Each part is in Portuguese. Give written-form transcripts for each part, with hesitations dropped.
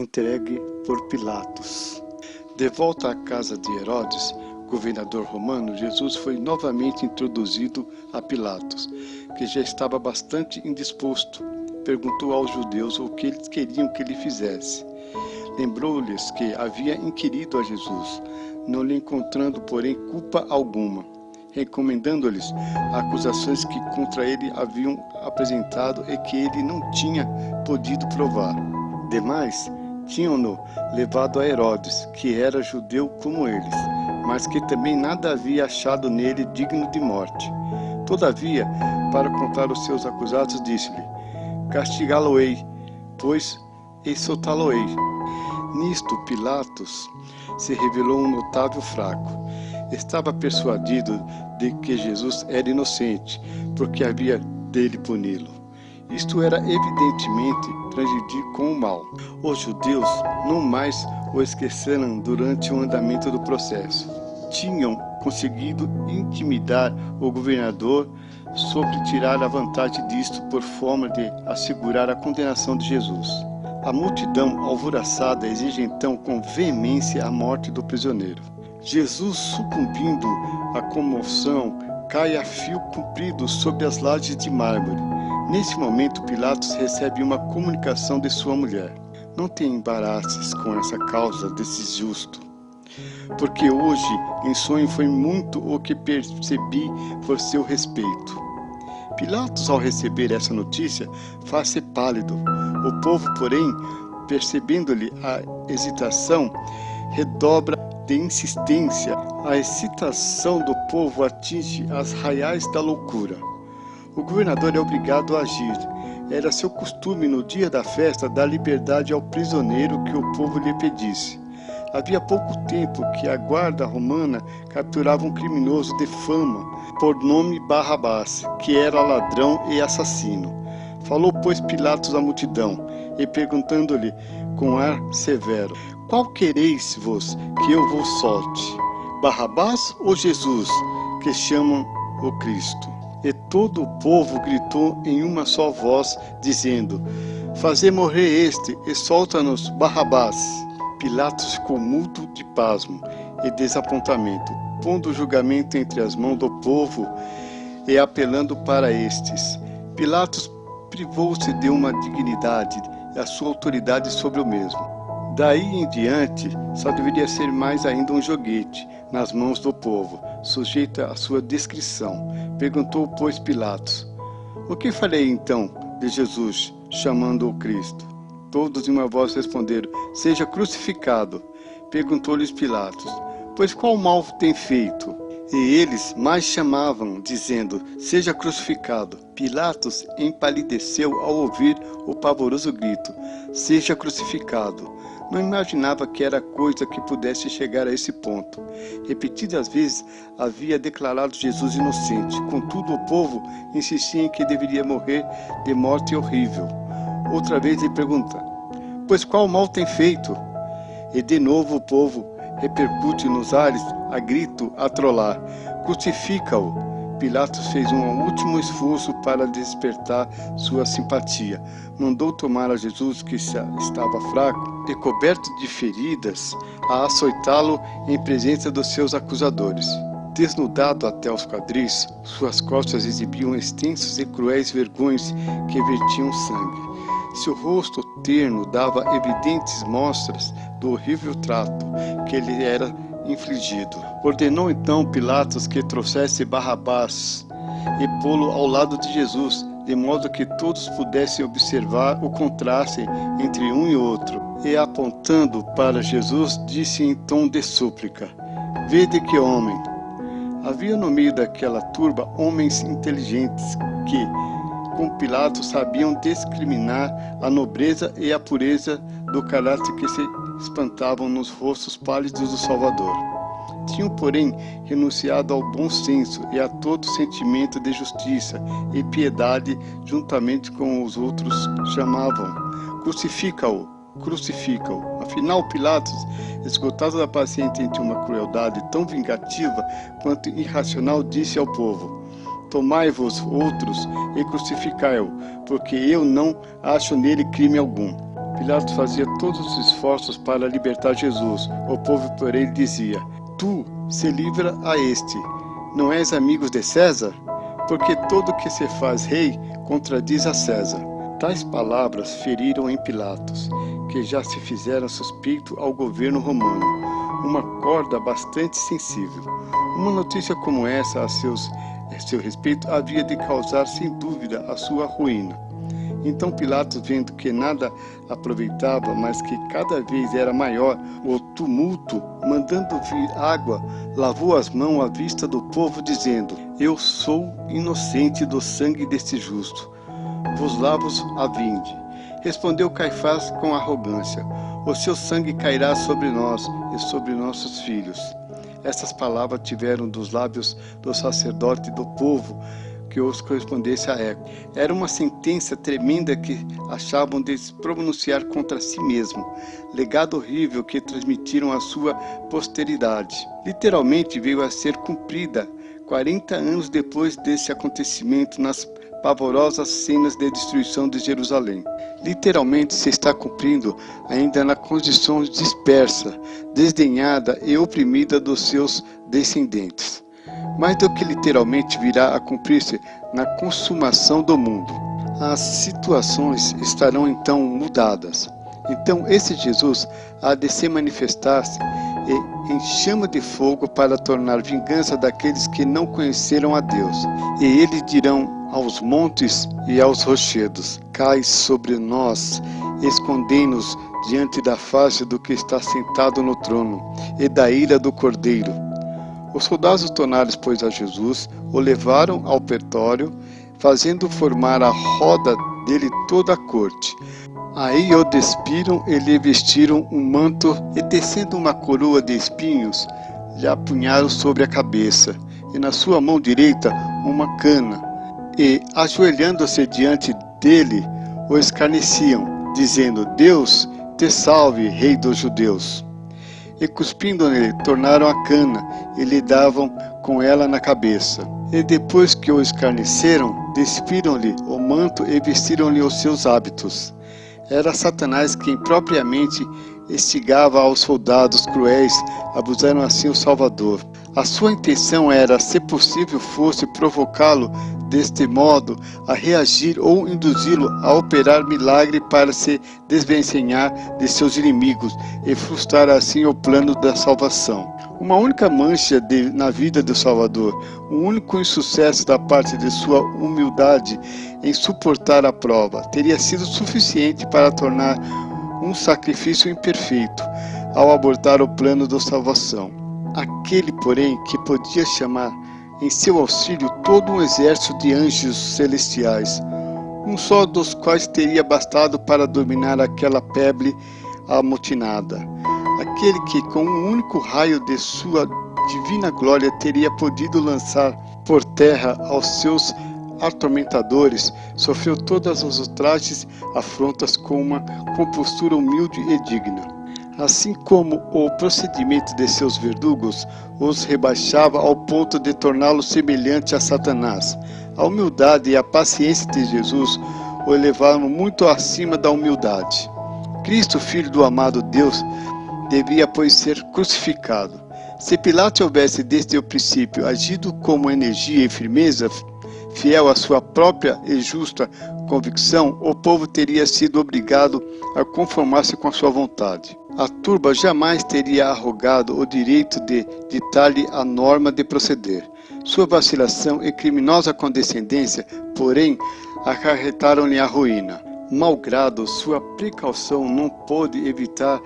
entregue por Pilatos. De volta à casa de Herodes, governador romano, Jesus foi novamente introduzido a Pilatos, que já estava bastante indisposto. Perguntou aos judeus o que eles queriam que ele fizesse. Lembrou-lhes que havia inquirido a Jesus, não lhe encontrando, porém, culpa alguma, recomendando-lhes acusações que contra ele haviam apresentado e que ele não tinha podido provar. Demais, tinham-no levado a Herodes, que era judeu como eles, mas que também nada havia achado nele digno de morte. Todavia, para contar os seus acusados, disse-lhe: castigá-lo-ei, pois, e soltá-lo-ei. Nisto, Pilatos se revelou um notável fraco. Estava persuadido de que Jesus era inocente, porque havia dele puni-lo. Isto era evidentemente transgredir com o mal. Os judeus não mais o esqueceram durante o andamento do processo. Tinham conseguido intimidar o governador sobre tirar a vantagem disto por forma de assegurar a condenação de Jesus. A multidão alvoroçada exige então com veemência a morte do prisioneiro. Jesus, sucumbindo à comoção, cai a fio comprido sobre as lajes de mármore. Nesse momento, Pilatos recebe uma comunicação de sua mulher. Não tem embaraços com essa causa desse justo, porque hoje em sonho foi muito o que percebi por seu respeito. Pilatos, ao receber essa notícia, faz-se pálido. O povo, porém, percebendo-lhe a hesitação, redobra de insistência. A excitação do povo atinge as raiais da loucura. O governador é obrigado a agir. Era seu costume, no dia da festa, dar liberdade ao prisioneiro que o povo lhe pedisse. Havia pouco tempo que a guarda romana capturava um criminoso de fama, por nome Barrabás, que era ladrão e assassino. Falou, pois, Pilatos à multidão, e perguntando-lhe com ar severo: qual quereis vos que eu vos solte? Barrabás ou Jesus, que chamam o Cristo? E todo o povo gritou em uma só voz, dizendo: fazei morrer este e solta-nos Barrabás. Pilatos ficou mudo de pasmo e desapontamento, pondo o julgamento entre as mãos do povo e apelando para estes. Pilatos privou-se de uma dignidade e a sua autoridade sobre o mesmo. Daí em diante, só deveria ser mais ainda um joguete nas mãos do povo, sujeito à sua descrição. Perguntou, pois, Pilatos: o que farei então de Jesus, chamando o Cristo? Todos de uma voz responderam: seja crucificado. Perguntou-lhes Pilatos: pois qual mal tem feito? E eles mais chamavam, dizendo: seja crucificado. Pilatos empalideceu ao ouvir o pavoroso grito: seja crucificado. Não imaginava que era coisa que pudesse chegar a esse ponto. Repetidas vezes havia declarado Jesus inocente. Contudo, o povo insistia em que deveria morrer de morte horrível. Outra vez lhe pergunta: pois qual mal tem feito? E de novo o povo repercute nos ares a grito, a trollar: crucifica-o. Pilatos fez um último esforço para despertar sua simpatia. Mandou tomar a Jesus, que estava fraco e coberto de feridas, a açoitá-lo em presença dos seus acusadores. Desnudado até os quadris, suas costas exibiam extensos e cruéis vergões que vertiam sangue. Seu rosto terno dava evidentes mostras do horrível trato que lhe era infligido. Ordenou então Pilatos que trouxesse Barrabás e pô-lo ao lado de Jesus, de modo que todos pudessem observar o contraste entre um e outro. E apontando para Jesus, disse em tom de súplica: vede que homem! Havia no meio daquela turba homens inteligentes que, com Pilatos, sabiam discriminar a nobreza e a pureza do caráter que se espantavam nos rostos pálidos do Salvador. Tinham, porém, renunciado ao bom senso e a todo sentimento de justiça e piedade, juntamente com os outros chamavam: crucifica-o, crucifica-o. Afinal, Pilatos, esgotado da paciência entre uma crueldade tão vingativa quanto irracional, disse ao povo: tomai-vos outros e crucificai-o, porque eu não acho nele crime algum. Pilatos fazia todos os esforços para libertar Jesus. O povo, porém, dizia: Tu se livra a este. Não és amigo de César? Porque todo o que se faz rei contradiz a César. Tais palavras feriram em Pilatos, que já se fizera suspeito ao governo romano, uma corda bastante sensível. Uma notícia como essa a seu respeito havia de causar sem dúvida a sua ruína. Então Pilatos, vendo que nada aproveitava, mas que cada vez era maior o tumulto, mandando vir água, lavou as mãos à vista do povo, dizendo: Eu sou inocente do sangue deste justo. Vos lavo a vinde. Respondeu Caifás com arrogância: O seu sangue cairá sobre nós e sobre nossos filhos. Essas palavras tiveram dos lábios do sacerdote e do povo que os correspondesse a eco. Era uma sentença tremenda que achavam de se pronunciar contra si mesmo, legado horrível que transmitiram à sua posteridade. Literalmente veio a ser cumprida 40 anos depois desse acontecimento nas pavorosas cenas de destruição de Jerusalém. Literalmente se está cumprindo ainda na condição dispersa, desdenhada e oprimida dos seus descendentes. Mais do que literalmente virá a cumprir-se na consumação do mundo. As situações estarão então mudadas. Então esse Jesus há de se manifestar-se em chama de fogo para tornar vingança daqueles que não conheceram a Deus. E eles dirão aos montes e aos rochedos: Cai sobre nós, escondei-nos diante da face do que está sentado no trono e da ira do Cordeiro. Os soldados tornaram, pois, a Jesus, o levaram ao pretório, fazendo formar a roda dele toda a corte. Aí o despiram e lhe vestiram um manto, e tecendo uma coroa de espinhos, lhe apunharam sobre a cabeça, e na sua mão direita uma cana. E, ajoelhando-se diante dele, o escarneciam, dizendo: Deus te salve, Rei dos Judeus. E cuspindo nele, tornaram a cana e lhe davam com ela na cabeça. E depois que o escarneceram, despiram-lhe o manto e vestiram-lhe os seus hábitos. Era Satanás quem propriamente instigava aos soldados cruéis, abusando assim o Salvador. A sua intenção era, se possível fosse, provocá-lo deste modo a reagir ou induzi-lo a operar milagre para se desvencilhar de seus inimigos e frustrar assim o plano da salvação. Uma única mancha na vida do Salvador, um único insucesso da parte de sua humildade em suportar a prova, teria sido suficiente para tornar um sacrifício imperfeito ao abortar o plano da salvação. Aquele, porém, que podia chamar em seu auxílio todo um exército de anjos celestiais, um só dos quais teria bastado para dominar aquela plebe amotinada. Aquele que, com um único raio de sua divina glória, teria podido lançar por terra aos seus atormentadores, sofreu todas as ultrajes afrontas com uma compostura humilde e digna. Assim como o procedimento de seus verdugos os rebaixava ao ponto de torná-los semelhante a Satanás, a humildade e a paciência de Jesus o elevaram muito acima da humildade. Cristo, Filho do amado Deus, devia, pois, ser crucificado. Se Pilatos houvesse desde o princípio agido com energia e firmeza, fiel à sua própria e justa convicção, o povo teria sido obrigado a conformar-se com a sua vontade. A turba jamais teria arrogado o direito de ditar-lhe a norma de proceder. Sua vacilação e criminosa condescendência, porém, acarretaram-lhe a ruína. Malgrado sua precaução, não pôde evitar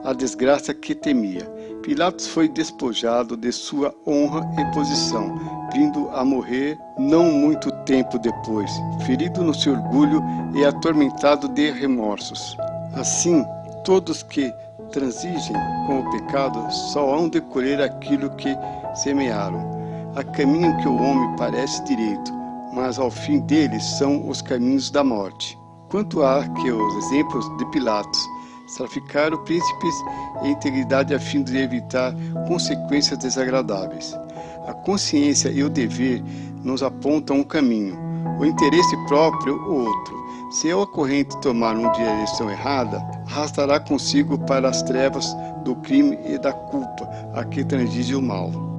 a desgraça que temia. Pilatos foi despojado de sua honra e posição, vindo a morrer não muito tempo depois, ferido no seu orgulho e atormentado de remorsos. Assim, todos que transigem com o pecado só hão de colher aquilo que semearam. Há caminho que o homem parece direito, mas ao fim deles são os caminhos da morte. Quanto há que os exemplos de Pilatos sacrificaram príncipes e integridade a fim de evitar consequências desagradáveis. A consciência e o dever nos apontam um caminho, o interesse próprio outro. Se a corrente tomar uma direção errada, arrastará consigo para as trevas do crime e da culpa a que transige o mal.